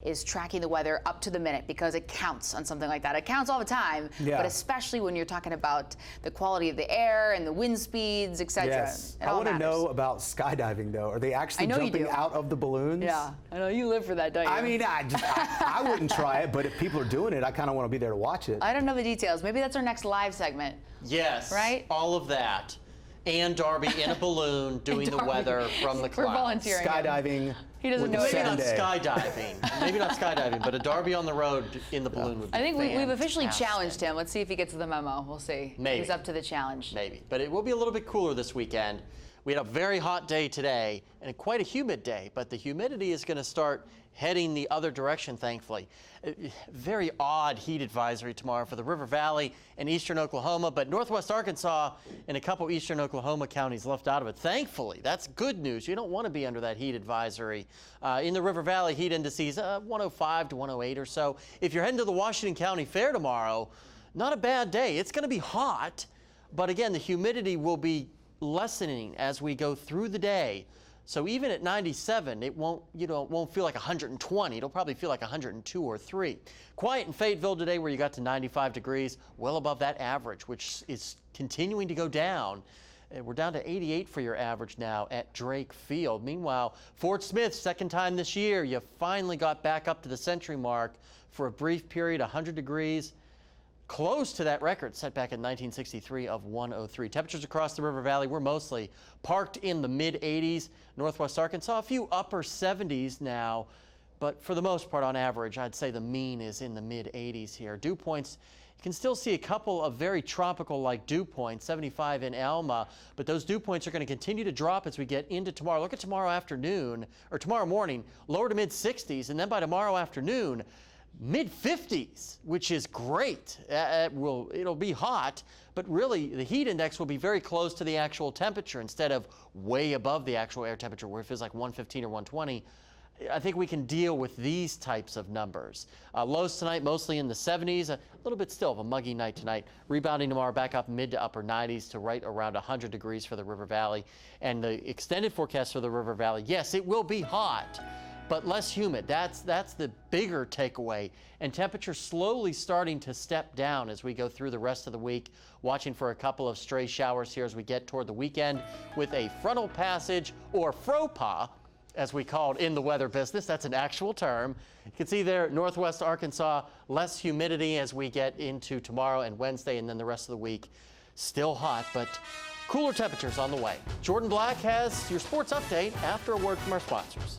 is tracking the weather up to the minute because it counts on something like that. It counts all the time, but especially when you're talking about the quality of the air and the wind speeds, etc. Yes. I want to know about skydiving, though. Are they actually jumping out of the balloons? Yeah, I know you live for that, don't you? I mean, I wouldn't try it, but if people are doing it, I kind of want to be there to watch it. I don't know the details. Maybe that's our next live segment. Yes. Right? All of that. And Darby in a balloon doing the weather from the clouds. We're volunteering. Skydiving. He doesn't know it. Maybe not skydiving. Maybe not skydiving, but a Darby on the road in the balloon would be I think we've officially fantastic. challenged him. Let's see if he gets the memo. We'll see. Maybe. He's up to the challenge. Maybe. But it will be a little bit cooler this weekend. We had a very hot day today and quite a humid day, but the humidity is going to start heading the other direction, thankfully. Very odd heat advisory tomorrow for the River Valley and eastern Oklahoma, but northwest Arkansas and a couple eastern Oklahoma counties left out of it. Thankfully, that's good news. You don't want to be under that heat advisory. In the River Valley, heat indices 105 to 108 or so. If you're heading to the Washington County Fair tomorrow, not a bad day. It's going to be hot, but again, the humidity will be lessening as we go through the day. So even at 97, it won't feel like 120. It'll probably feel like 102 or 3. Quiet in Fayetteville today where you got to 95 degrees, well above that average, which is continuing to go down. We're down to 88 for your average now at Drake Field. Meanwhile, Fort Smith, second time this year, you finally got back up to the century mark for a brief period, 100 degrees. Close to that record set back in 1963 of 103. Temperatures across the River Valley were mostly parked in the mid-80s. Northwest Arkansas, a few upper 70s now, but for the most part, on average, I'd say the mean is in the mid-80s here. Dew points, you can still see a couple of very tropical-like dew points, 75 in Alma, but those dew points are going to continue to drop as we get into tomorrow. Look at tomorrow afternoon, or tomorrow morning, lower to mid-60s, and then by tomorrow afternoon, mid-50s, which is great. It'll be hot, but really the heat index will be very close to the actual temperature instead of way above the actual air temperature where it feels like 115 or 120. I think we can deal with these types of numbers. Lows tonight mostly in the 70s, a little bit still of a muggy night tonight. Rebounding tomorrow back up mid to upper 90s to right around 100 degrees for the River Valley. And the extended forecast for the River Valley, yes, it will be hot, but less humid. That's the bigger takeaway. And temperature slowly starting to step down as we go through the rest of the week. Watching for a couple of stray showers here as we get toward the weekend with a frontal passage, or faux-pas, as we call it in the weather business. That's an actual term. You can see there, northwest Arkansas, less humidity as we get into tomorrow and Wednesday, and then the rest of the week. Still hot, but cooler temperatures on the way. Jordan Black has your sports update after a word from our sponsors.